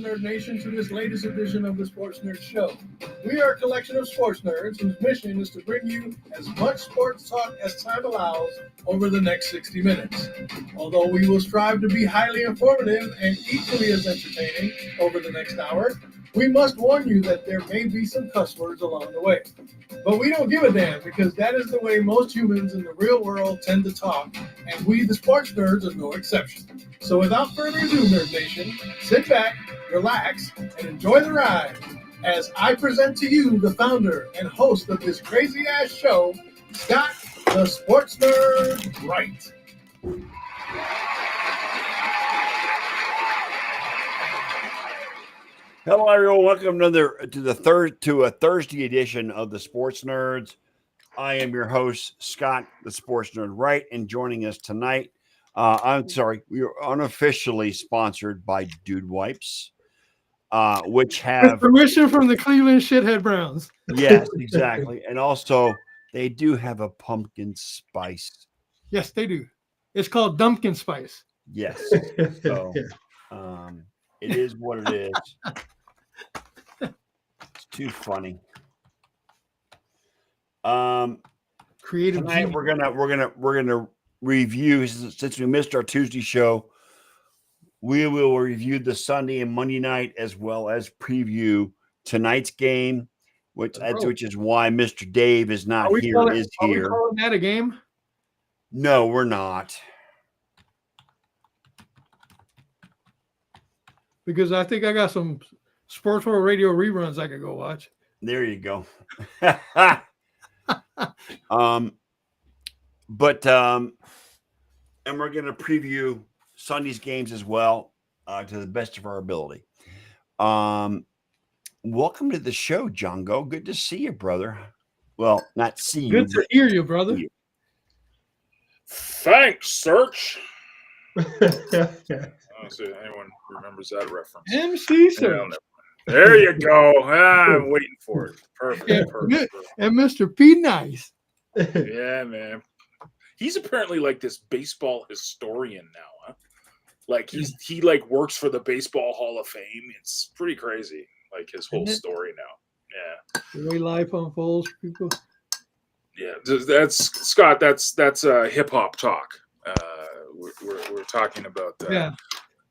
welcome Nerd Nation to this latest edition of the Sports Nerd Show. We are a collection of sports nerds whose mission is to bring you as much sports talk as time allows over the next 60 minutes. Although we will strive to be highly informative and equally as entertaining over the next hour, we must warn you that there may be some cuss words along the way. But we don't give a damn because that is the way most humans in the real world tend to talk, and we, the sports nerds, are no exception. So without further ado, Nerd Nation, sit back, relax, and enjoy the ride as I present to you the founder and host of this crazy-ass show, Scott the Sports Nerd Wright. Hello, everyone. Welcome to a Thursday edition of the Sports Nerds. I am your host, Scott, the Sports Nerd Wright, and joining us tonight, we are unofficially sponsored by Dude Wipes, which have with permission from the Cleveland Shithead Browns. Yes, exactly, and also they do have a pumpkin spice. Yes, they do. It's called Dumpkin Spice. Yes, so it is what it is. It's too funny. Creative. Tonight we're gonna review, since we missed our Tuesday show. We will review the Sunday and Monday night as well as preview tonight's game, which is why Mr. Dave is not here. Are we calling that a game? No, we're not. Because I think I got some Sports World Radio reruns I could go watch. There you go. And we're going to preview Sunday's games as well, to the best of our ability. Welcome to the show, Django. Good to see you, brother. Well, not see you. Good to hear you, brother. Thanks, Search. I don't see if anyone remembers that reference. MC Search. There you go. I'm waiting for it. Perfect. And Mr. P. Nice. Yeah, man. He's apparently like this baseball historian now, huh? Like he like works for the Baseball Hall of Fame. It's pretty crazy, like his whole story now. Yeah. The way life unfolds, people. Yeah, that's Scott. That's hip hop talk. We're talking about that. Yeah.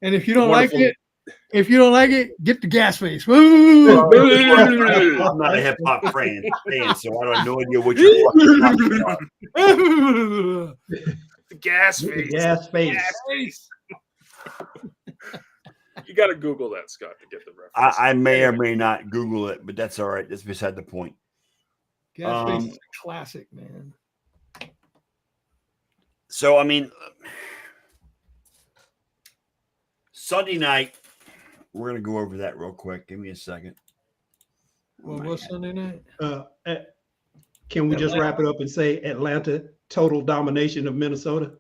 And if you don't like it, get the gas face. Woo! I'm not a hip hop fan, so I have no idea what you're talking about. The gas face. Gas face. Gas face. You got to Google that, Scott, to get the reference. I may or may not Google it, but that's all right. That's beside the point. Gas face is a classic, man. So, I mean, Sunday night, we're going to go over that real quick. Give me a second. Well, what's Sunday night? Can we just wrap it up and say Atlanta, total domination of Minnesota?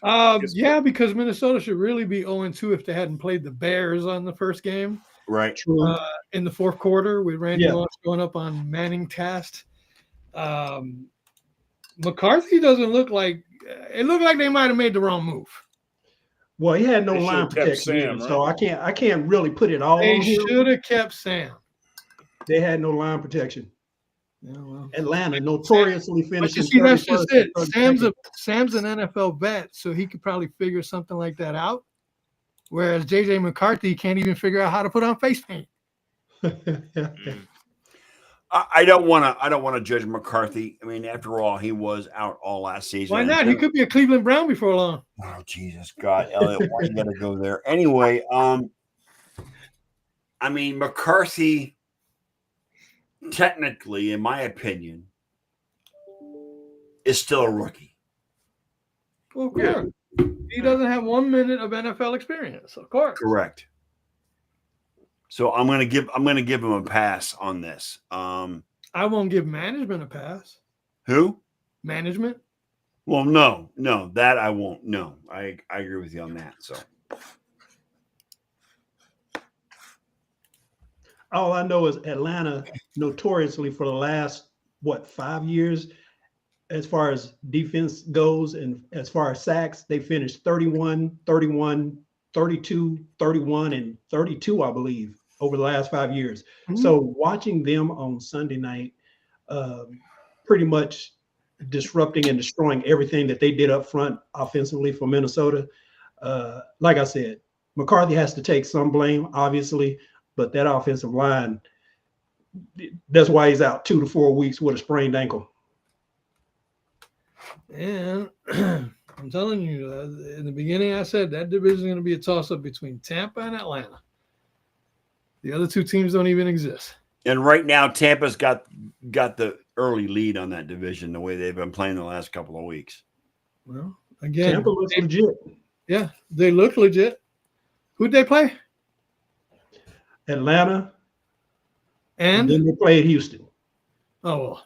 Yeah, because Minnesota should really be 0-2 if they hadn't played the Bears on the first game. Right. In the fourth quarter with Randy Moss going up on Manning Tast. McCarthy doesn't look like – it looked like they might have made the wrong move. Well, he had no line protection, Sam, right? so I can't really put it all on him. They should have kept Sam. They had no line protection. Yeah, well. Atlanta notoriously finishing. But you see, that's just it. Sam's an NFL vet, so he could probably figure something like that out. Whereas JJ McCarthy can't even figure out how to put on face paint. I don't want to judge McCarthy. I mean, after all, he was out all last season. Why not? He could be a Cleveland Brown before long. Oh, Jesus God, Elliot, why you got to go there? Anyway, I mean, McCarthy, technically, in my opinion, is still a rookie. Well, of course. Yeah. He doesn't have 1 minute of NFL experience, of course. Correct. So I'm gonna give him a pass on this. I won't give management a pass. Who? Management? Well, no, that I won't. No, I agree with you on that. So all I know is Atlanta notoriously for the last 5 years, as far as defense goes and as far as sacks, they finished 31, 32, 31, and 32, I believe, over the last 5 years. Mhm. So watching them on Sunday night, pretty much disrupting and destroying everything that they did up front offensively for Minnesota. Like I said, McCarthy has to take some blame, obviously, but that offensive line, that's why he's out 2 to 4 weeks with a sprained ankle. And I'm telling you, in the beginning, I said that division is going to be a toss-up between Tampa and Atlanta. The other two teams don't even exist. And right now, Tampa's got the early lead on that division the way they've been playing the last couple of weeks. Well, again, Tampa looks legit. yeah, they look legit. Who'd they play? Atlanta, And then they played Houston. oh well,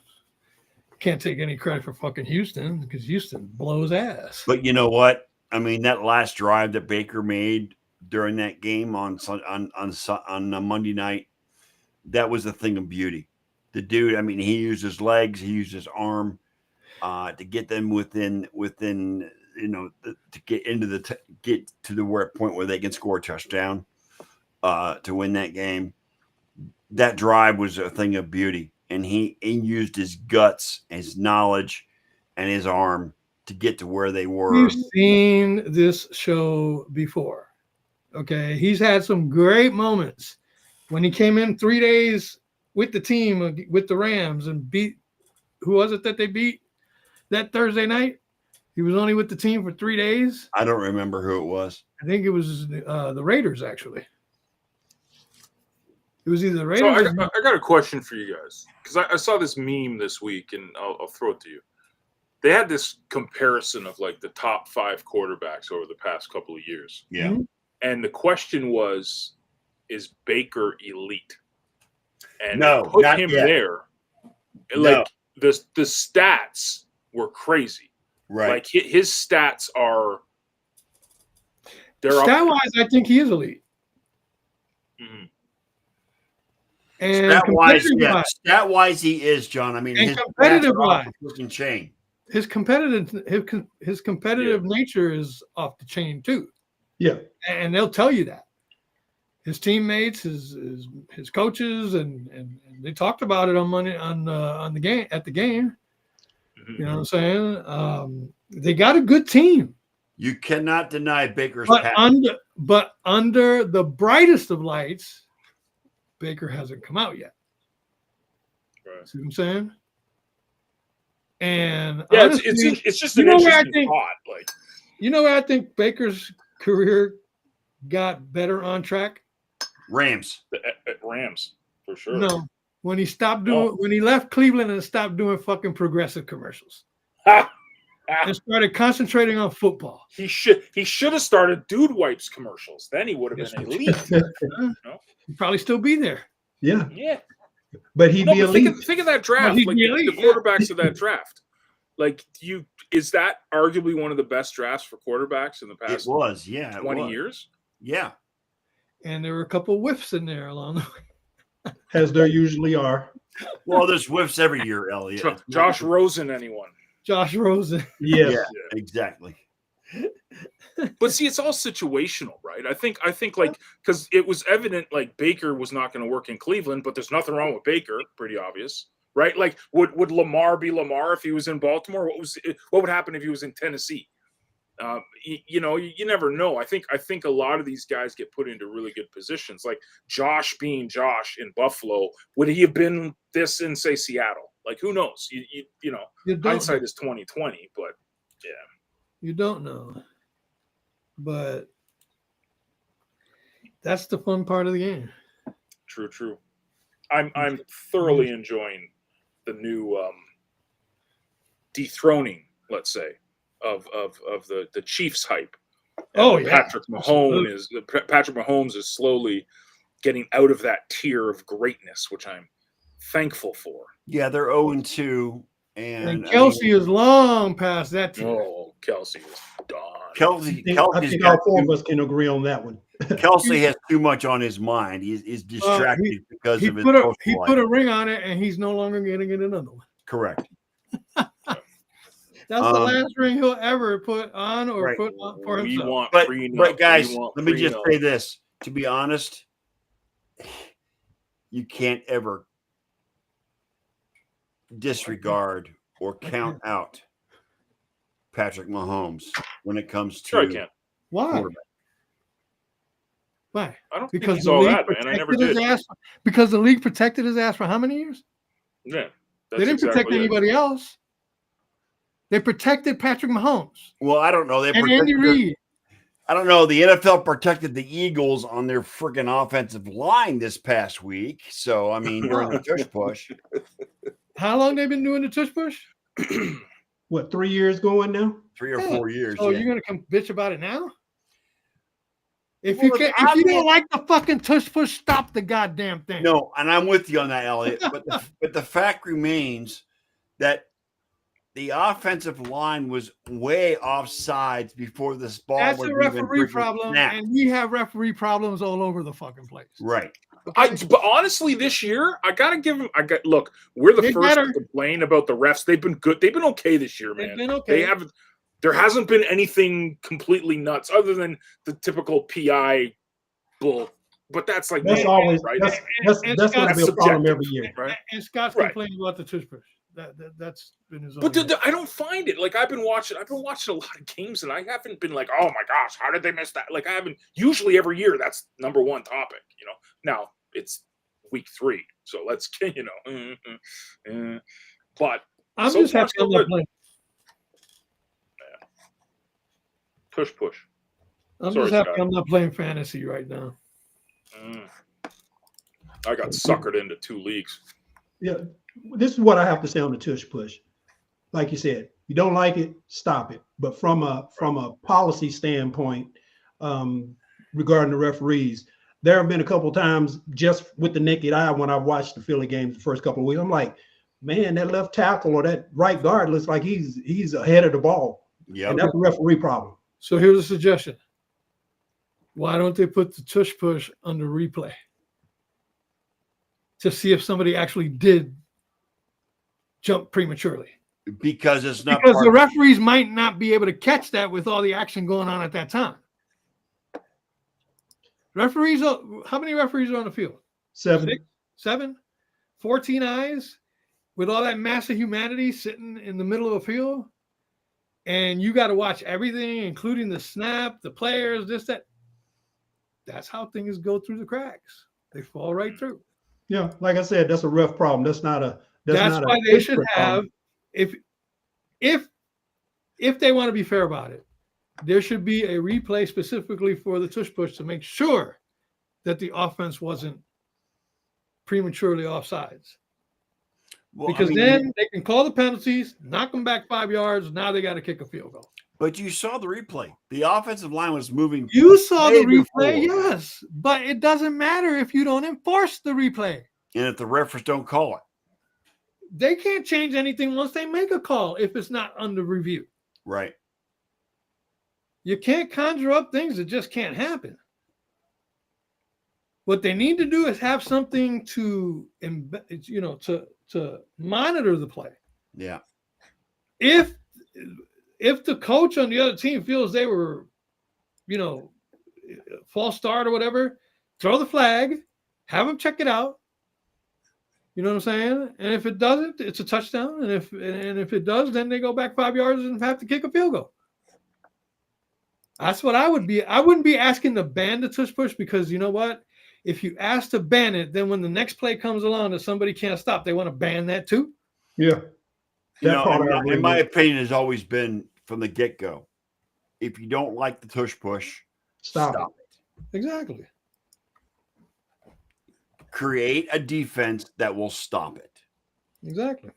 can't take any credit for fucking Houston because Houston blows ass. But you know what? I mean, that last drive that Baker made during that game on Monday night, that was a thing of beauty. The dude, I mean, he used his legs, he used his arm to get them within to get into get to the point where they can score a touchdown to win that game. That drive was a thing of beauty, and he used his guts, his knowledge, and his arm to get to where they were. You've seen this show before. Okay, he's had some great moments when he came in 3 days with the team with the Rams and beat. Who was it that they beat that Thursday night? He was only with the team for 3 days. I don't remember who it was. I think it was the Raiders, actually. It was either the So Raiders. I got a question for you guys because I saw this meme this week, and I'll throw it to you. They had this comparison of like the top 5 quarterbacks over the past couple of years. Yeah. Mhm. And the question was, is Baker elite? And No, put not him yet. there. No. Like the stats were crazy. Right. Like his stats are. They're Stat wise, I think he is elite. Mhm. And Stat wise, he is, John. I mean, And his competitive stats are off wise. the freaking chain. his competitive nature is off the chain too. Yeah. And they'll tell you that. His teammates, his coaches, and they talked about it on Monday on the game at the game. Mhm. You know what I'm saying? They got a good team, You cannot deny Baker's but pass. under the brightest of lights, Baker hasn't come out yet. Right. See what I'm saying? And Yeah, honestly, it's just you an know where I interesting think- thought. Like, you know where I think Baker's career got better on track? Rams. at Rams for sure. No, when he stopped doing, when he left Cleveland and stopped doing fucking progressive commercials Ha! and started concentrating on football. He should have started Dude Wipes commercials. Then he would have been elite. He'd probably still be there. Yeah. Yeah. But he'd No, be but elite. think of that draft. he'd Like be the elite, yeah. quarterbacks of that draft. Like is that arguably one of the best drafts for quarterbacks in the It past was. Yeah. it 20 was. years? Yeah. And there were a couple whiffs in there along the way. As there usually are. Well, there's whiffs every year, Elliot. Josh Rosen, anyone? Josh Rosen. Yes. Yeah, exactly. But see, it's all situational, right? I think like because it was evident like Baker was not going to work in Cleveland, but there's nothing wrong with Baker. Pretty obvious, right? Like would Lamar be Lamar if he was in Baltimore? What would happen if he was in Tennessee? You never know. I think a lot of these guys get put into really good positions. Like Josh being Josh in Buffalo, would he have been this in say Seattle? Like who knows? You know, You don't hindsight know. is 20/20, but yeah. You don't know. But that's the fun part of the game. True. I'm thoroughly enjoying the new dethroning, let's say, of the Chiefs hype. Oh, And yeah. Patrick Mahomes is slowly getting out of that tier of greatness, which I'm thankful for. Yeah, they're 0-2. And Kelsey is long past that team. Oh, Kelsey is done. Kelsey, I think all 4 of us can agree on that one. Kelsey has too much on his mind. He's distracted because He of his put social life. a ring on it, and he's no longer going to get another one. Correct. That's the last ring he'll ever put on or Right. put on for We himself. want But prenup. guys, We want let me just prenup. say this. To be honest, you can't ever disregard or count out Patrick Mahomes when it comes Sure, I to can. Why? quarterback. Why? I don't Because think he's the all league that, man. I never protected his did. ass. Because the league protected his ass for how many years? Yeah, They didn't protect anybody else. They protected Patrick Mahomes Well, I don't know. They and Andy protected Reid. I don't know. The NFL protected the Eagles on their freaking offensive line this past week. So, I mean, during the tush push. How long they been doing the tush push? What, 3 years going now? 3 or 4 years. So yeah. you're gonna come bitch about it now? If Well, you can't, if you don't like the fucking tush push, stop the goddamn thing. No, and I'm with you on that, Elliot. But the fact remains that the offensive line was way off sides before this ball That's was a even referee freaking problem, snapped. and we have referee problems all over the fucking place. Right. But honestly, this year I gotta give him. Look. We're the They first better. to complain about the refs. They've been good. They've been okay this year, man. They've been okay. They haven't. There hasn't been anything completely nuts other than the typical PI bull. But that's like That's man, always right. that's going to Scott- be a problem subjective, every year. right? And Scott's Right. complaining about the tush push. That's been his own. But I don't find it like I've been watching a lot of games and I haven't been like, oh my gosh, how did they miss that? Like I haven't. Usually every year that's number one topic. Now it's week 3, so let's but I'm so just far, happy so I'm not good. playing. push. I'm Sorry, just happy Scott. I'm not playing fantasy right now. I got suckered into 2 leagues. Yeah, this is what I have to say on the tush push. Like you said, you don't like it, stop it. But from a policy standpoint, regarding the referees, there have been a couple times just with the naked eye when I watched the Philly games the first couple of weeks. I'm like, man, that left tackle or that right guard looks like he's ahead of the ball. Yeah. And that's a referee problem. So here's a suggestion. Why don't they put the tush push under replay to see if somebody actually did jump prematurely? Because it's not Because part the referees might not be able to catch that with all the action going on at that time. Referees, how many referees are on the field? 7. 6, 7, 14 eyes with all that mass of humanity sitting in the middle of a field. And you got to watch everything, including the snap, the players, this, that. That's how things go through the cracks. They fall right through. Yeah, like I said, that's a rough problem. That's That's why they should have, if they want to be fair about it, there should be a replay specifically for the tush push to make sure that the offense wasn't prematurely offsides. Well, Because I mean, then they can call the penalties, knock them back 5 yards. Now they got to kick a field goal. but you saw the replay. The offensive line was moving. You saw the way replay, before. yes, but it doesn't matter if you don't enforce the replay. And if the referees don't call it. They can't change anything once they make a call if it's not under review. Right. You can't conjure up things that just can't happen. What they need to do is have something to monitor the play. Yeah. If the coach on the other team feels they were, false start or whatever, throw the flag, have them check it out. You know what I'm saying? And if it doesn't, it's a touchdown. And if it does, then they go back 5 yards and have to kick a field goal. That's what I would be. I wouldn't be asking to ban the tush push because you know what? If you ask to ban it, then when the next play comes along that somebody can't stop, they want to ban that too. Yeah. You That know, part I agree in my with. opinion, has always been from the get-go. If you don't like the tush push, Stop it. it. Exactly. Create a defense that will stop it. Exactly.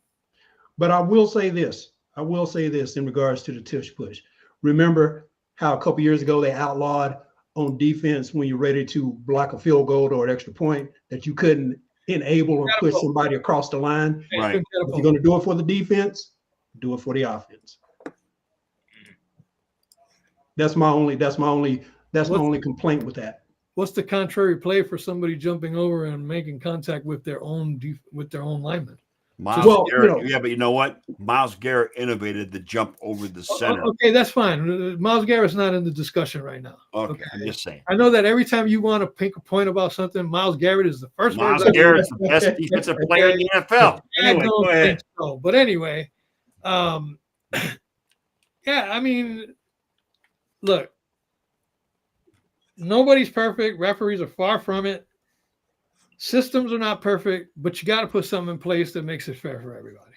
But I will say this. In regards to the tush push. Remember how a couple years ago they outlawed on defense when you're ready to block a field goal or an extra point that you couldn't enable or push somebody across the line. Right. If you're going to do it for the defense, do it for the offense. That's my only complaint with that. What's the contrary play for somebody jumping over and making contact with their own lineman? Miles Well, Garrett, yeah, but you know what? Miles Garrett innovated the jump over the center. Okay, that's fine. Miles Garrett's not in the discussion right now. Okay, I'm just saying. I know that every time you want to make a point about something, Miles Garrett is the first one. Miles Garrett's the best defensive player in the NFL. I Anyway, don't go ahead. think so. But anyway, yeah, I mean, look, nobody's perfect. Referees are far from it. Systems are not perfect, but you got to put something in place that makes it fair for everybody.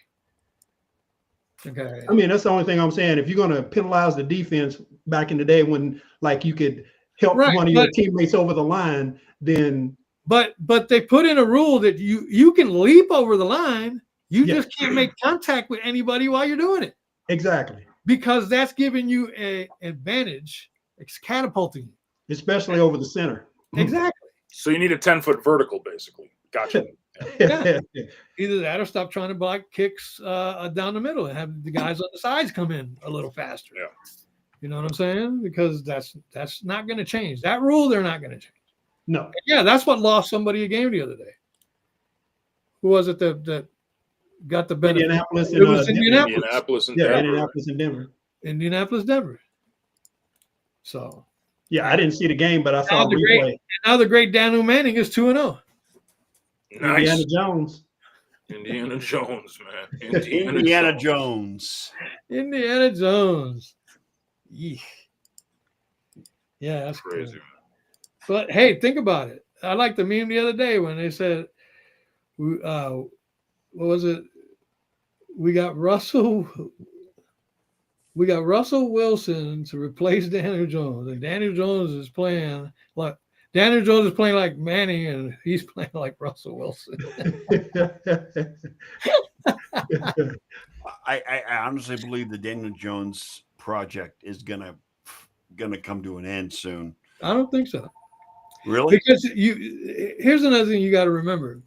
Okay. I mean, that's the only thing I'm saying. If you're going to penalize the defense back in the day when like you could help Right, one of your teammates over the line, then But they put in a rule that you can leap over the line. You Yeah. just can't make contact with anybody while you're doing it, exactly, because that's giving you an advantage. It's catapulting you. especially over the center. Exactly. So you need a 10-foot vertical, basically. Gotcha. Yeah. Either that or stop trying to block kicks down the middle and have the guys on the sides come in a little faster. Yeah. You know what I'm saying? Because that's not going to change. That rule, they're not going to change. No, And yeah, that's what lost somebody a game the other day. Who was it that got the benefit? Indianapolis It was and Indianapolis and yeah, Denver. Indianapolis and Denver. Indianapolis, Denver. So Yeah, I didn't see the game, but I saw Now a the replay. now the great Daniel Manning is 2-0. Nice. Indiana Jones. Indiana Jones, man. Indiana Jones. Indiana Jones. Yeesh. Yeah, that's Crazy. crazy. But hey, think about it. I like the meme the other day when they said, what was it? We got Russell Wilson to replace Daniel Jones, and Daniel Jones is playing like Manning, and he's playing like Russell Wilson. I honestly believe the Daniel Jones project is gonna come to an end soon. I don't think so. Really? Because here's another thing you got to remember,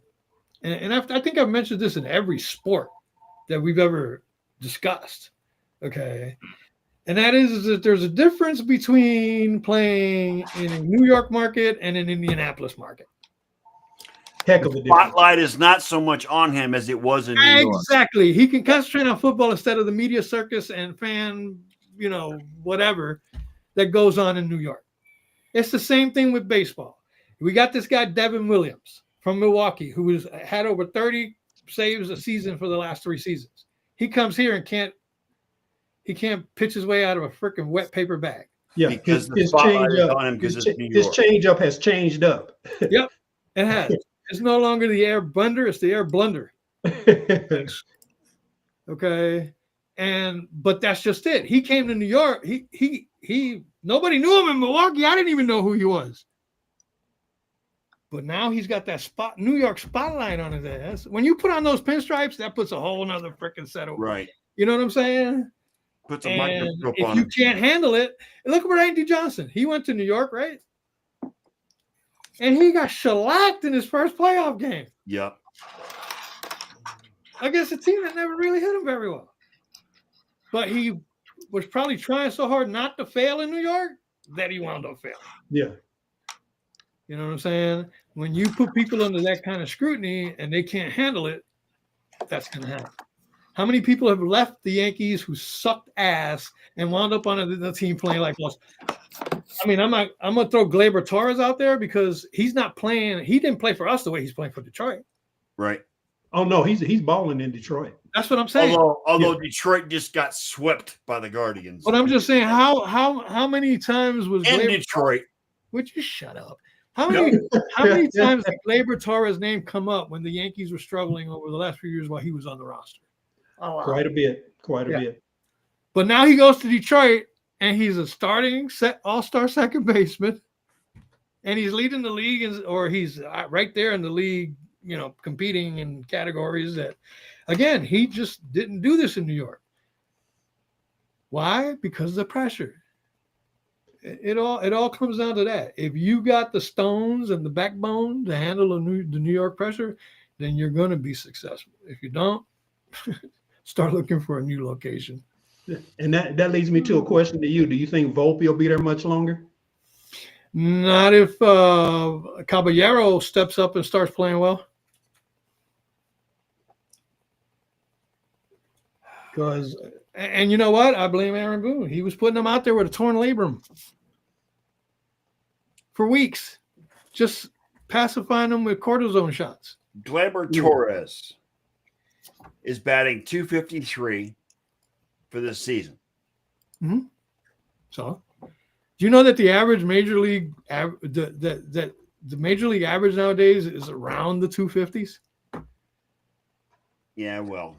and I think I've mentioned this in every sport that we've ever discussed. Okay, and that is that there's a difference between playing in a New York market and an Indianapolis market. Heck of a difference. Spotlight is not so much on him as it was in New York. Exactly, he can concentrate on football instead of the media circus and fan, whatever that goes on in New York. It's the same thing with baseball. We got this guy, Devin Williams from Milwaukee, who had over 30 saves a season for the last 3 seasons. He comes here and can't pitch his way out of a freaking wet paper bag. Yeah, Because the his spotlight change is up, on him because it's New his York. change up has changed up. Yep, it has. It's no longer the air blunder, it's the air blunder. Okay. But that's just it. He came to New York. He nobody knew him in Milwaukee. I didn't even know who he was. But now he's got that New York spotlight on his ass. When you put on those pinstripes, that puts a whole nother freaking set over. Right. You know what I'm saying? Puts a And microscope if on you him. can't handle it, look at Randy Johnson. He went to New York, right? And he got shellacked in his first playoff game Yep. against a team that never really hit him very well. But he was probably trying so hard not to fail in New York that he wound up failing. Yeah. You know what I'm saying? When you put people under that kind of scrutiny and they can't handle it, that's going to happen. How many people have left the Yankees who sucked ass and wound up on the team playing like us? I mean, I'm going to throw Gleyber Torres out there because he's not playing. He didn't play for us the way he's playing for Detroit. Right. Oh no, he's balling in Detroit. That's what I'm saying. Although Detroit just got swept by the Guardians. But I'm just saying, how many times was in Gleyber Detroit. Would you shut up? How many times did Gleyber Torres' name come up when the Yankees were struggling over the last few years while he was on the roster? Quite a bit. Bit. But now he goes to Detroit and he's a starting all-star second baseman, and he's leading the league, or he's right there in the league, competing in categories that, again, he just didn't do this in New York. Why? Because of the pressure. It all comes down to that. If you got the stones and the backbone to handle the New York pressure, then you're going to be successful. If you don't, start looking for a new location. And that leads me to a question to you. Do you think Volpe will be there much longer? Not if Caballero steps up and starts playing well. Because, and you know what? I blame Aaron Boone. He was putting them out there with a torn labrum for weeks, just pacifying them with cortisone shots. Gleyber Torres is batting .253 for this season. So, do you know that the average major league the major league average nowadays is around the 250s? Yeah, well,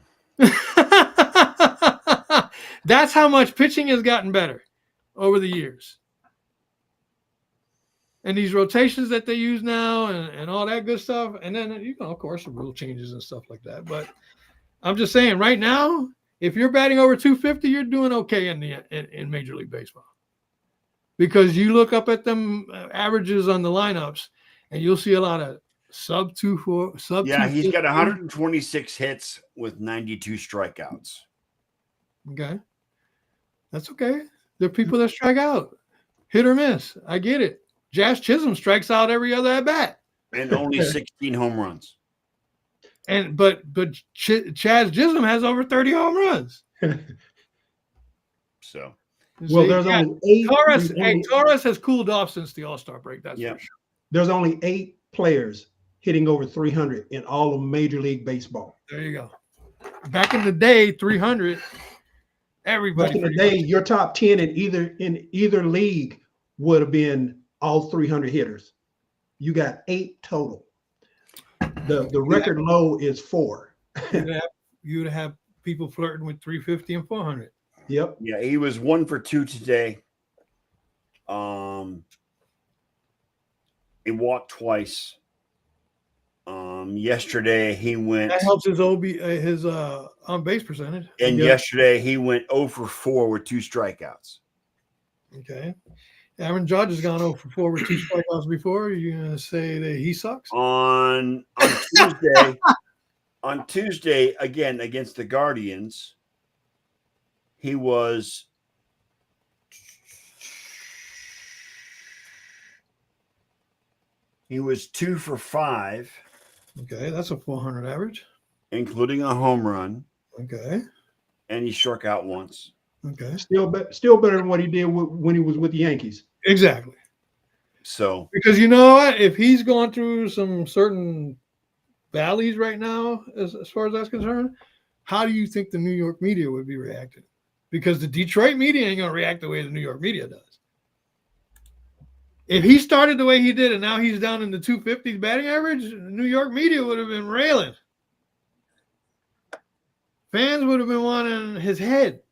that's how much pitching has gotten better over the years. And these rotations that they use now and all that good stuff. And then, of course, the rule changes and stuff like that. But I'm just saying right now, if you're batting over 250, you're doing okay in Major League Baseball. Because you look up at them averages on the lineups and you'll see a lot of sub 2-4. Yeah, he's got 126 hits with 92 strikeouts. Okay. That's okay. There are people that strike out. Hit or miss. I get it. Jazz Chisholm strikes out every other at bat. And only 16 home runs. But Chaz Chisholm has over 30 home runs. So Well, there's only 8. Torres has cooled off since the All-Star break. That's for sure. There's only 8 players hitting over 300 in all of Major League Baseball. There you go. Back in the day, 300. Everybody. Back in the day, your top 10 in either league would have been all 300 hitters. You got 8 total. The record low is 4. You'd have people flirting with 350 and 400. Yep. yeah, he was 1 for 2 today. He walked twice. Yesterday he went. That helps his on base percentage. And yesterday he went 0 for 4 with 2 strikeouts. Okay. Aaron Judge has gone 0 for 4 with 2 strikeouts before. Are you going to say that he sucks? On Tuesday, on Tuesday again against the Guardians, he was 2 for 5, Okay, that's a 400 average. including a home run, Okay. and he struck out once. Okay. Still better than what he did when he was with the Yankees. Exactly. So Because you know what? If he's going through some certain valleys right now, as far as that's concerned, how do you think the New York media would be reacting? Because the Detroit media ain't going to react the way the New York media does. If he started the way he did and now he's down in the 250s batting average, the New York media would have been railing. Fans would have been wanting his head.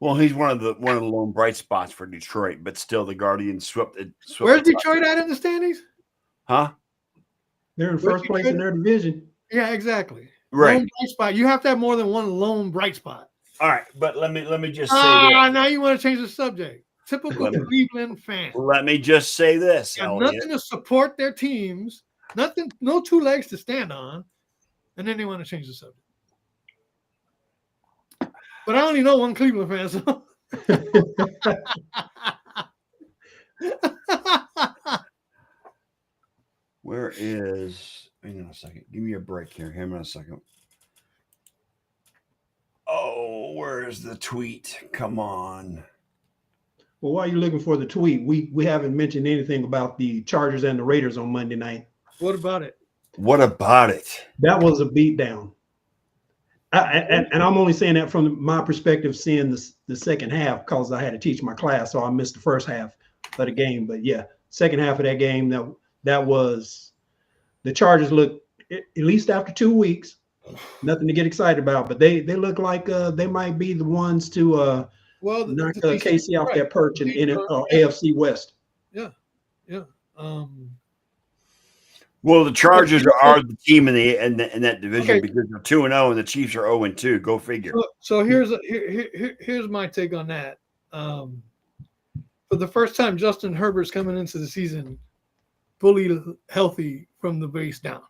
well, he's one of the lone bright spots for Detroit, but still the Guardians swept Where's the Detroit at in the standings? Huh? They're in first place in their division. Yeah, exactly. Right. Lone bright spot. You have to have more than one lone bright spot. All right, but let me just say this. Now you want to change the subject. Typical Cleveland fan. Let me just say this, Got Elliot. nothing to support their teams, nothing, no 2 legs to stand on, and then they want to change the subject. But I only know one Cleveland fan, so Where is? Hang on a second. Give me a break here. Hang on a second. Oh, where is the tweet? Come on. Well, while you're looking for the tweet, we haven't mentioned anything about the Chargers and the Raiders on Monday night. what about it? What about it? That was a beatdown. And I'm only saying that from my perspective, seeing the second half, because I had to teach my class, so I missed the first half of the game. But yeah, second half of that game, that was the Chargers look, at least after 2 weeks, nothing to get excited about. But they look like they might be the ones to knock KC off that perch in AFC West. Yeah. Well, the Chargers are the team in that division Okay. because they're 2-0 and the Chiefs are 0-2. Go figure. So here's my take on that. For the first time, Justin Herbert's coming into the season fully healthy from the base down.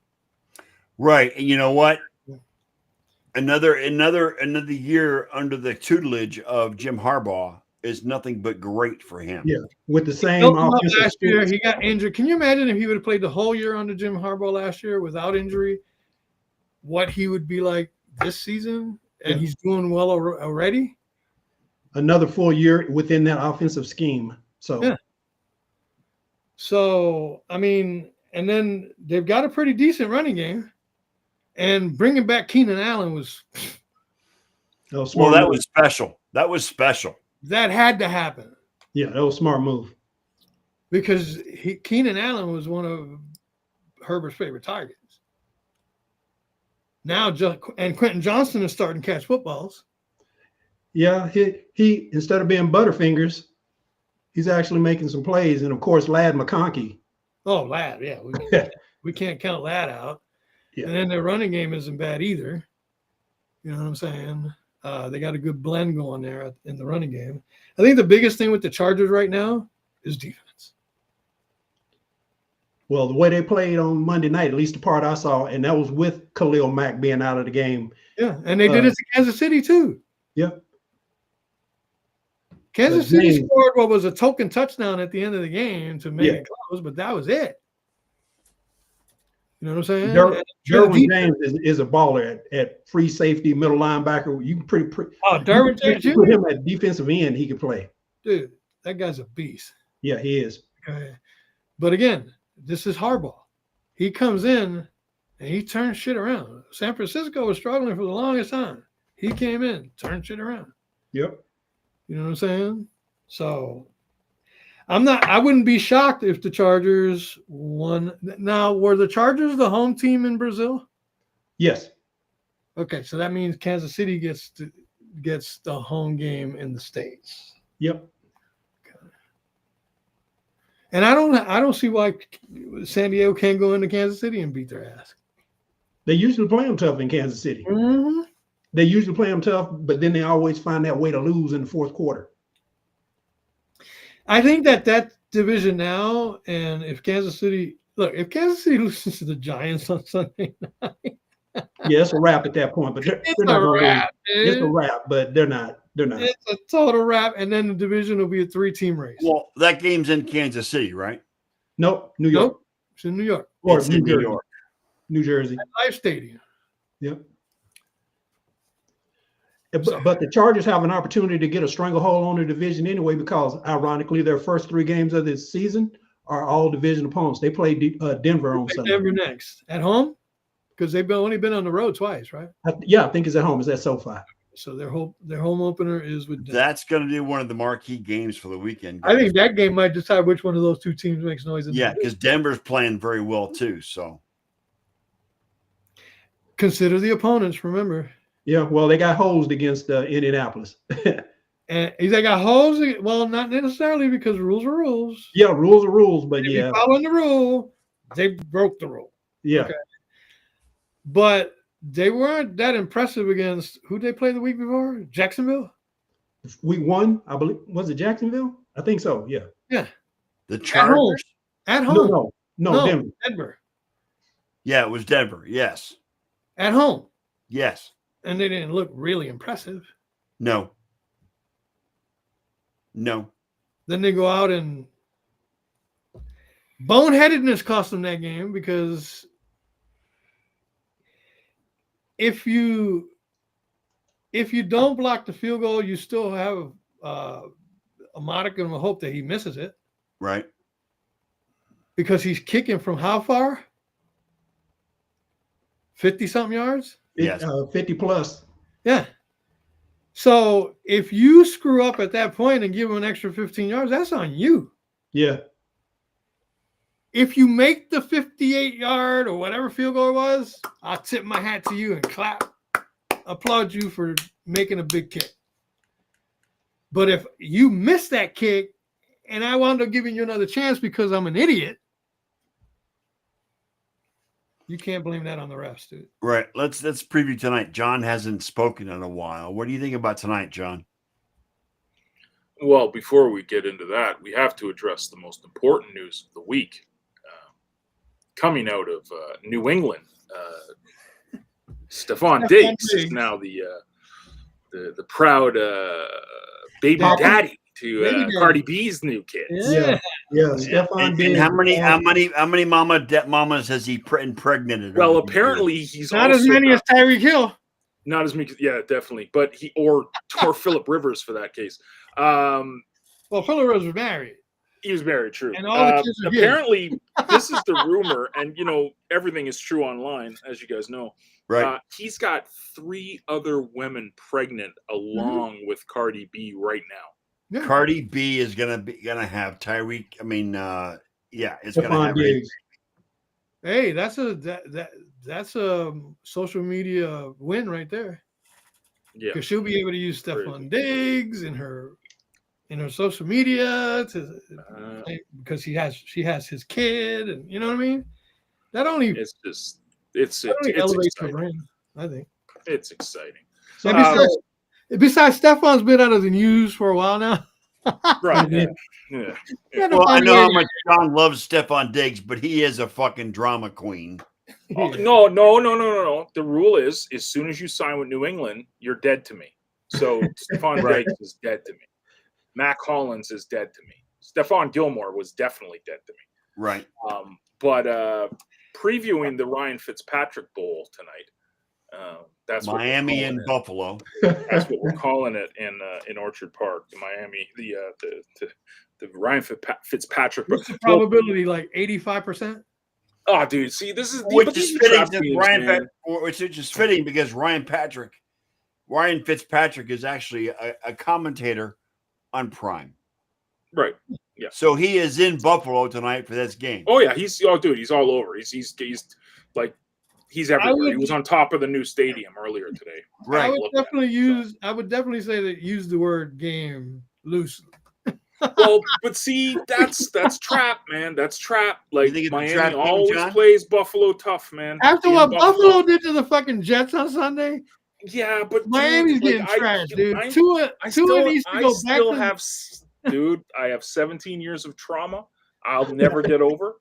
Right. And you know what? Another year under the tutelage of Jim Harbaugh is nothing but great for him. Yeah, with the same Built him up offensive last year, scheme. he got injured. Can you imagine if he would have played the whole year under Jim Harbaugh last year without injury? What he would be like this season, and Yeah. he's doing well already. Another full year within that offensive scheme. So Yeah. So, I mean, and then they've got a pretty decent running game. And bringing back Keenan Allen was that was Well, smart that move. was special. That was special. that had to happen Yeah, that was a smart move. because Keenan Allen was one of Herbert's favorite targets. Now, and Quentin Johnston is starting to catch footballs. Yeah, he instead of being Butterfingers, he's actually making some plays. And of course, Lad McConkey. Oh, Lad, yeah, we can't count Lad out. Yeah. And then their running game isn't bad either. You know what I'm saying? They got a good blend going there in the running game. I think the biggest thing with the Chargers right now is defense. Well, the way they played on Monday night, at least the part I saw, and that was with Khalil Mack being out of the game. Yeah, and they did it to Kansas City too. Yeah. Kansas But City James- scored what was a token touchdown at the end of the game to make Yeah. it close, but that was it. You know what I'm saying? Derwin James is a baller at free safety, middle linebacker. You can Derwin James you put Jr.? him at defensive end, he can play. Dude, that guy's a beast. Yeah, he is. Okay. But again, this is Harbaugh. He comes in and he turns shit around. San Francisco was struggling for the longest time. He came in, turned shit around. Yep. You know what I'm saying? So I wouldn't be shocked if the Chargers won. Now, were the Chargers the home team in Brazil? Yes. Okay, so that means Kansas City gets the home game in the States. Yep. And I don't see why San Diego can't go into Kansas City and beat their ass. They usually play them tough in Kansas City. Mm-hmm. They usually play them tough, but then they always find that way to lose in the fourth quarter. I think that division now, and if Kansas City loses to the Giants on Sunday night, Yeah, it's a wrap at that point, but they're not going to lose. It's a dude. wrap, but they're not. They're not. It's a total wrap, and then the division will be a 3-team race. Well, that game's in Kansas City, right? Nope. New York. Nope, it's in New York, Or It's New in New Jersey. York. New Jersey. Live Stadium. Yep. But the Chargers have an opportunity to get a stranglehold on the division anyway, because ironically, their first 3 games of this season are all division opponents. They play Denver on Sunday. Denver next at home because they've only been on the road twice, right? I think it's at home. It's at SoFi. So their home opener is with Denver. That's going to be one of the marquee games for the weekend. I think that game might decide which one of those 2 teams makes noise. Yeah, because Denver's playing very well too. So consider the opponents. Remember, Yeah, well, they got hosed against Indianapolis. and they got holes. Well, not necessarily because rules are rules. Yeah, rules are rules, but If yeah, you following the rule, they broke the rule. yeah. Okay. But they weren't that impressive against who they played the week before? Jacksonville. Week 1, I believe, was it Jacksonville? I think so. Yeah. Yeah, the home. Chargers. at home. No, Denver. Denver Yeah, it was Denver. Yes. at home, Yes. and they didn't look really impressive. No. No. Then they go out and boneheadedness cost them that game because if you don't block the field goal, you still have a modicum of hope that he misses it Right. because he's kicking from how far? 50-something yards? Yes. 50 plus. Yeah. So if you screw up at that point and give him an extra 15 yards, that's on you. Yeah. If you make the 58-yard or whatever field goal it was, I'll tip my hat to you and applaud you for making a big kick. But if you miss that kick and I wound up giving you another chance because I'm an idiot, you can't blame that on the refs, dude. Right. Let's preview tonight. John hasn't spoken in a while. What do you think about tonight, John? Well, before we get into that, we have to address the most important news of the week. Coming out of New England, Stephon Diggs is now the proud baby Papa. daddy Baby to daddy. Cardi B's new kids. Yeah. Yeah. Stephon And Diggs. how many mamas has he impregnated? Well, over the years? apparently he's Not also as many as Tyreek Hill. Not as many, yeah, definitely. But or Philip Rivers for that case. Well, Phillip Rivers was married. He was married, true. And all the kids are his. Apparently, this is the rumor, and everything is true online, as you guys know. Right. He's got 3 other women pregnant along with Cardi B right now. Yeah. Cardi B is gonna have Tyreek. I mean, yeah, it's gonna Stephon have. Diggs. Hey, that's a social media win right there. Yeah. Because she'll be able to use Crazy. Stephon Diggs in her social media because she has his kid, and you know what I mean. That only It's elevates her exciting. brand, I think. It's exciting. So, And besides, Stephon's been out of the news for a while now. Right. Yeah. Yeah. Yeah, Well, I know how funny much John loves Stephon Diggs, but he is a fucking drama queen. Oh, no. The rule is, as soon as you sign with New England, you're dead to me. So Stephon Right. Diggs is dead to me. Mac Hollins is dead to me. Stephon Gilmore was definitely dead to me. Right. But previewing the Ryan Fitzpatrick Bowl tonight. That's what we're Miami calling and it. Buffalo. That's what we're calling it in Orchard Park, the Miami, the Ryan Fitzpatrick. What's the probability? Like 85%? Oh, dude, see, this is Which but is these are fitting trap since games, Ryan man. which is just fitting because Ryan Fitzpatrick is actually a commentator on Prime. Right. Yeah. So he is in Buffalo tonight for this game. Oh yeah, he's all over. He's like he's everywhere. He was on top of the new stadium earlier today. Right. I would looked at definitely I would definitely say that use the word game loosely. Well, but see, that's trap, man. That's trap. Like think it's a Miami trap game, always John? plays Buffalo tough, man. After In what Buffalo did to the fucking Jets on Sunday, yeah, but Miami's dude, getting trashed, dude. Tua needs to go back to dude, I have 17 years of trauma I'll never get over.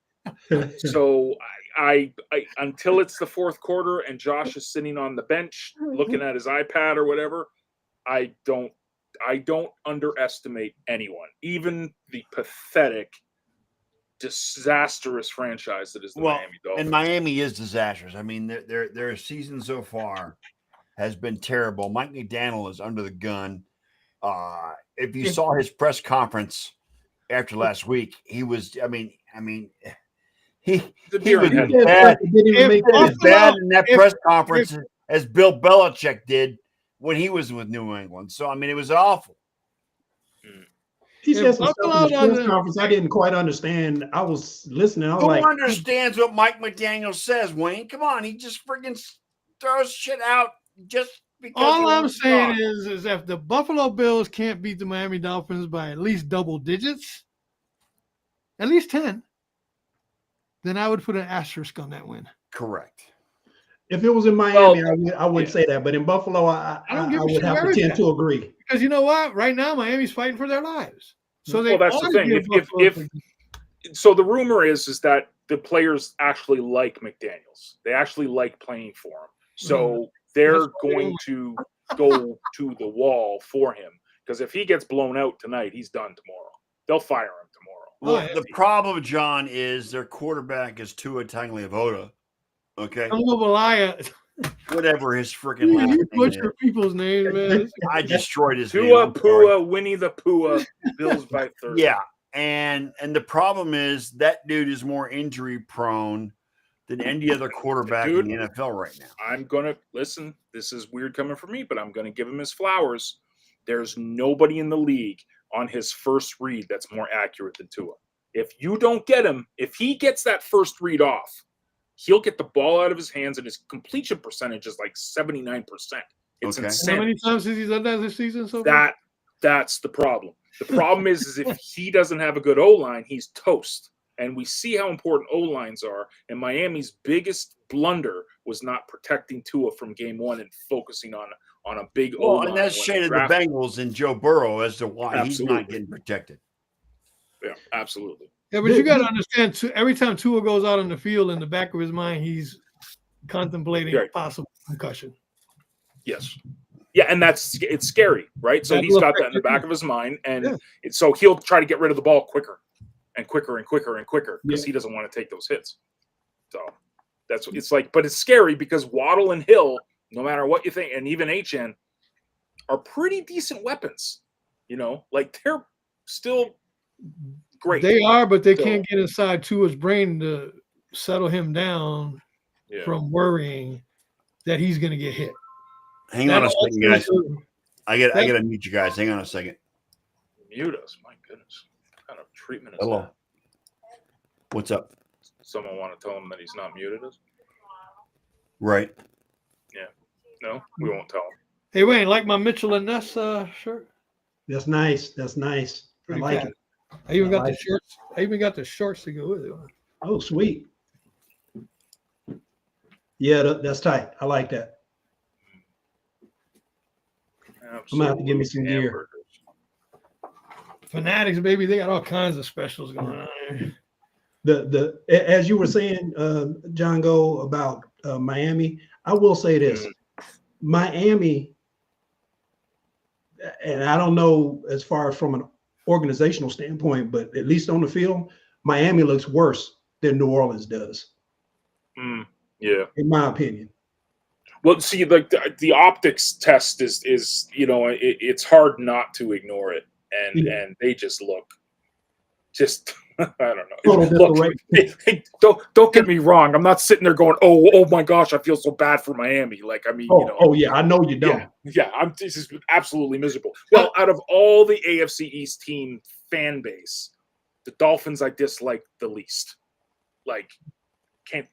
So I until it's the fourth quarter and Josh is sitting on the bench looking at his iPad or whatever, I don't underestimate anyone, even the pathetic, disastrous franchise that is the Miami Dolphins. And Miami is disastrous. I mean, their season so far has been terrible. Mike McDaniel is under the gun. If you saw his press conference after last week, he was. I mean, he was as bad in that press conference as Bill Belichick did when he was with New England. So I mean, it was awful. He said some stuff in the press conference I didn't quite understand. I was listening. I was Who like, understands what Mike McDaniel says, Wayne? Come on, he just freaking throws shit out just because. All I'm saying is if the Buffalo Bills can't beat the Miami Dolphins by at least double digits, at least 10, then I would put an asterisk on that win. Correct. if it was in Miami, I wouldn't say that. But in Buffalo, I would have to tend to agree. Because you know what? Right now, Miami's fighting for their lives. So that's the thing. So the rumor is that the players actually like McDaniels. They actually like playing for him. So they're going to go to the wall for him. Because if he gets blown out tonight, he's done tomorrow. They'll fire him tomorrow. Well, the problem, John, is their quarterback is Tua Tagovailoa. Okay. Whatever his freaking last you name butcher is. people's names, man. I destroyed his name. Tua, Pua, Winnie the Pooh, Bills by 30. Yeah. And the problem is that dude is more injury prone than any other quarterback in the NFL right now. I'm going to listen. This is weird coming from me, but I'm going to give him his flowers. There's nobody in the league on his first read that's more accurate than Tua. If you don't get him, if he gets that first read off, he'll get the ball out of his hands and his completion percentage is like 79%. It's insane. How many times has he done that this season so far? That's the problem. The problem is if he doesn't have a good O-line, he's toast. And we see how important O-lines are. And Miami's biggest blunder was not protecting Tua from game one and focusing on a big O-line. And that's shaded the Bengals and Joe Burrow as to why he's not getting protected. Yeah, absolutely. Yeah, but you got to understand, every time Tua goes out on the field, in the back of his mind, he's contemplating a possible concussion. Yes. Yeah, and it's scary, right? So he's got that in the back of his mind, and so he'll try to get rid of the ball quicker and quicker and quicker and quicker because he doesn't want to take those hits. So that's what it's like. But it's scary because Waddle and Hill no matter what you think, and even HN are pretty decent weapons. You know, like they're still great. They are, but they So- can't get inside Tua's brain to settle him down Yeah. from worrying that he's going to get hit. Hang on a second, guys. also- I gotta mute you guys. Hang on a second. Mute us. My goodness. What kind of treatment is Hello. that? What's up? Someone want to tell him that he's not muted us? Right. No, we won't tell him. Hey, Wayne, like my Mitchell and Ness shirt? That's nice. That's nice. I Pretty like bad. it. I even I got the like it. shorts. I even got the shorts to go with it. Oh, sweet. Yeah, that's tight. I like that. gonna have to give me some gear. Hamburgers. Fanatics, baby, they got all kinds of specials going on there. As you were saying, John Go, about Miami, I will say this: Miami, and I don't know as far as from an organizational standpoint, but at least on the field, Miami looks worse than New Orleans does, Yeah. in my opinion. Well, see, like the optics test is it's hard not to ignore it, and they just look just I don't know. Total Look, disarray. don't get me wrong. I'm not sitting there going, oh my gosh, I feel so bad for Miami. Like, I mean, Oh yeah, I know you don't. yeah, this is absolutely miserable. Well, out of all the AFC East team fan base, the Dolphins I dislike the least. Like,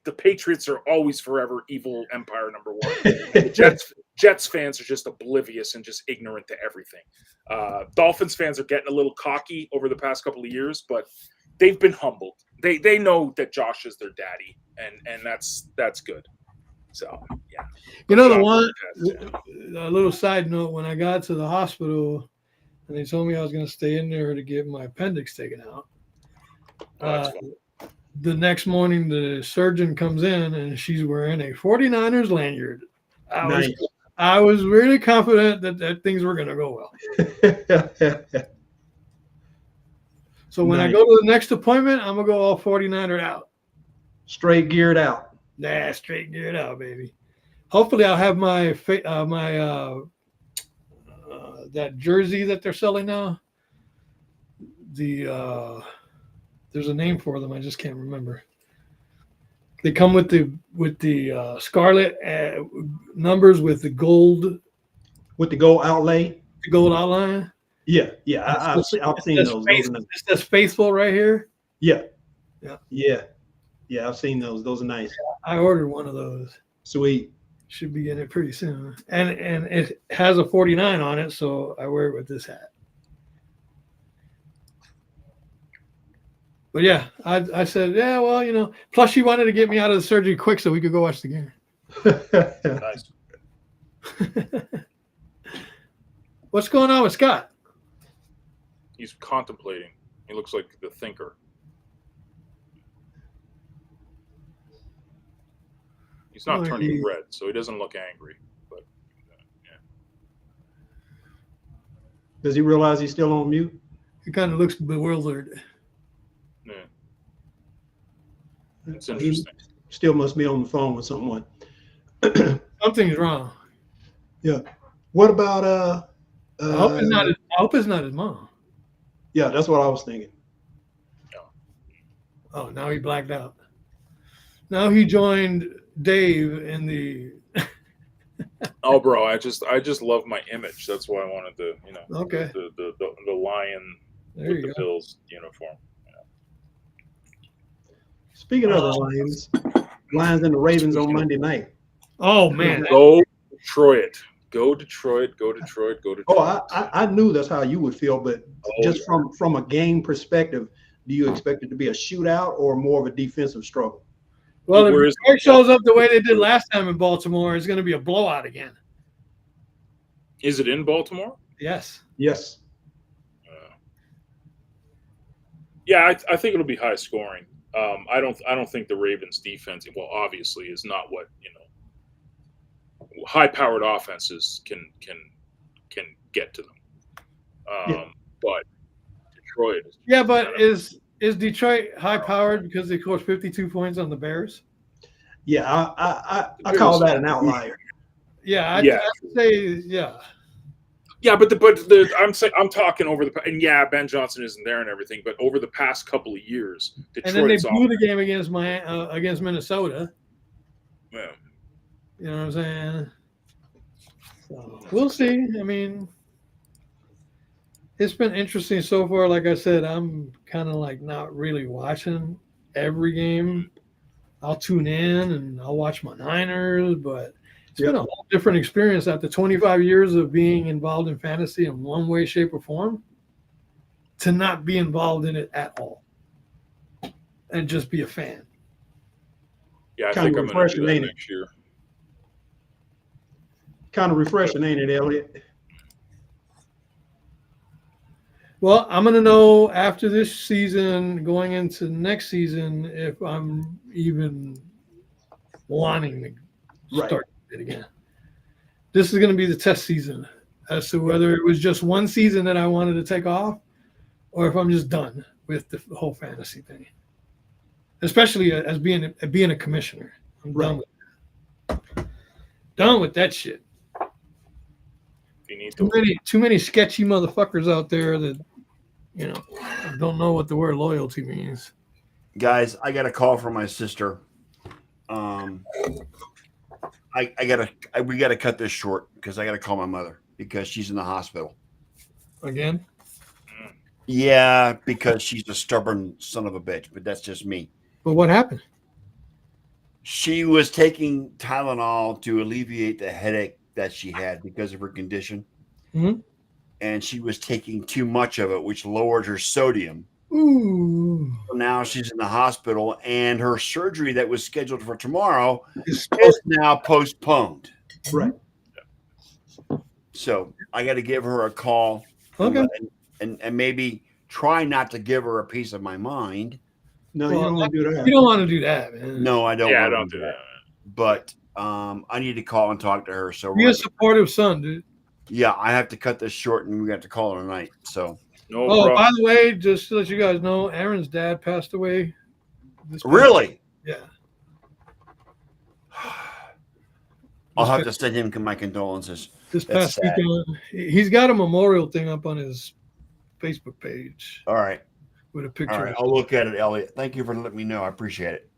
the Patriots are always forever evil empire number one. The Jets fans are just oblivious and just ignorant to everything. Dolphins fans are getting a little cocky over the past couple of years, but they've been humbled. They know that Josh is their daddy, and that's good. So yeah. You know, the Josh one, is the best, a little side note, when I got to the hospital and they told me I was going to stay in there to get my appendix taken out, Oh, that's fun. the next morning the surgeon comes in and she's wearing a 49ers lanyard. I was really confident that things were going to go well. So when I Nice. go to the next appointment, I'm going to go all 49er out. Straight geared out. Nah, straight geared out, baby. Hopefully I'll have my that jersey that they're selling now. There's a name for them. I just can't remember. They come with the scarlet numbers with the gold With the gold outlay. outline. Yeah. I've seen those. Those are nice. It says faithful right here. Yeah. Yeah. Yeah, I've seen those. Those are nice. I ordered one of those. Sweet. Should be getting it pretty soon. And it has a 49 on it, so I wear it with this hat. But yeah, I said, yeah, well, plus she wanted to get me out of the surgery quick so we could go watch the game. Nice. What's going on with Scott? He's contemplating. He looks like the thinker. He's not Oh, turning red, so he doesn't look angry. But Does he realize he's still on mute? He kind of looks bewildered. yeah, it's interesting. Still must be on the phone with someone. Something's wrong. Yeah. What about I hope it's not his mom. Yeah, that's what I was thinking. Oh, now he blacked out. Now he joined Dave in the. Oh, bro, I just love my image. That's why I wanted the Okay. the lion There with you the go. Bills uniform. Speaking of the Lions and the Ravens on Monday night. Oh man, Go Detroit. Go Detroit. Go Detroit. Go Detroit. Oh, I knew that's how you would feel, but Oh, just yeah. from a game perspective, do you expect it to be a shootout or more of a defensive struggle? well, Where if is- Detroit shows up the way they did last time in Baltimore, it's going to be a blowout again. Is it in Baltimore? Yes. Yes. Yeah, I think it'll be high scoring. I don't think the Ravens defense, well, obviously, is not what high powered offenses can get to them. Yeah. But Detroit is Yeah, but is Detroit high powered because they scored 52 points on the Bears? Yeah, I call that an outlier. Yeah, I'd say yeah. Yeah, but I'm talking over and yeah, Ben Johnson isn't there and everything, but over the past couple of years, And then they Detroit's blew the game against Minnesota. Yeah. You know what I'm saying? So we'll see. I mean, it's been interesting so far. Like I said, I'm kind of like not really watching every game. I'll tune in and I'll watch my Niners, but it's been a whole different experience after 25 years of being involved in fantasy in one way, shape, or form to not be involved in it at all and just be a fan. Yeah, I Kind think of I'm going to do refreshing, that ain't it? next year. Kind of refreshing, ain't it, Elliot? Well, I'm going to know after this season, going into next season, if I'm even wanting to start it again. This is going to be the test season as to whether it was just one season that I wanted to take off or if I'm just done with the whole fantasy thing. Especially as being a commissioner. I'm done with that shit. You need to. Too many sketchy motherfuckers out there that, you know, don't know what the word loyalty means. Guys, I got a call from my sister. We gotta cut this short because I gotta call my mother because she's in the hospital. Again? Yeah, because she's a stubborn son of a bitch, but that's just me. But what happened? She was taking Tylenol to alleviate the headache that she had because of her condition. Mm-hmm. And she was taking too much of it, which lowered her sodium. Ooh. So now she's in the hospital, and her surgery that was scheduled for tomorrow is now postponed. Right. So I got to give her a call. Okay. And maybe try not to give her a piece of my mind. No, you don't want to do that. You don't want to do that, man. No, I don't. Yeah, want don't to do that. But I need to call and talk to her. So Be a supportive son, dude. yeah, I have to cut this short, and we got to call her tonight. So No Oh, problem. by the way, just to let you guys know, Aaron's dad passed away. really, Yeah. I'll have to send him my condolences. This That's past sad. weekend, he's got a memorial thing up on his Facebook page All right, with a picture. all right, I'll look at it, Elliot. Thank you for letting me know. I appreciate it.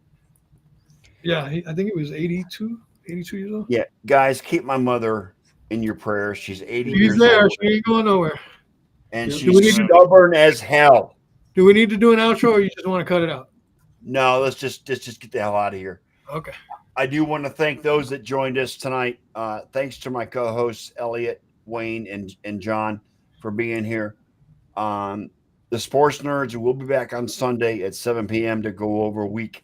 Yeah, I think it was 82 years old. Yeah, guys, keep my mother in your prayers. She's 80 She's years there. old, She ain't going nowhere. and Do we need she's to- stubborn as hell. Do we need to do an outro or you just want to cut it out? No, let's just get the hell out of here. Okay. I do want to thank those that joined us tonight. Thanks to my co-hosts Elliot, Wayne, and John for being here. The Sports Nerds will be back on Sunday at 7 p.m. to go over week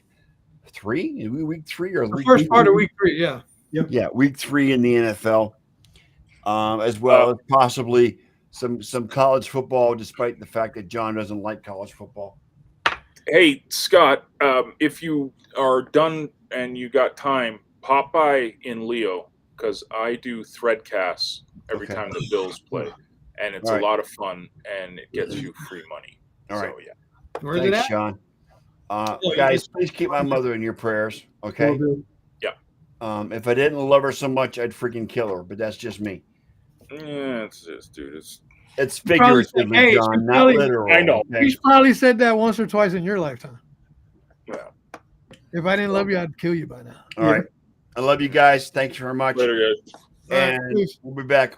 3. Is we week 3 or The week first part of week 3, yeah. Yeah, week 3 in the NFL, as well as possibly some college football, despite the fact that John doesn't like college football. Hey, Scott, if you are done and you got time, pop by in Leo because I do threadcasts every Okay. time the Bills play, and it's All right. a lot of fun and it gets you free money. All right. So, yeah. Where's it Thanks, at? John. you Guys, please keep my mother in your prayers, okay? Will do. If I didn't love her so much, I'd freaking kill her, but that's just me. Yeah, it's just, dude. It's probably said, figuratively, "Hey, John, she not probably- literal. I know. okay? He's probably said that once or twice in your lifetime. Yeah. If I didn't love you, I'd kill you by now. All right. I love you guys. Thanks very much. Later, guys. All right, And peace. we'll be back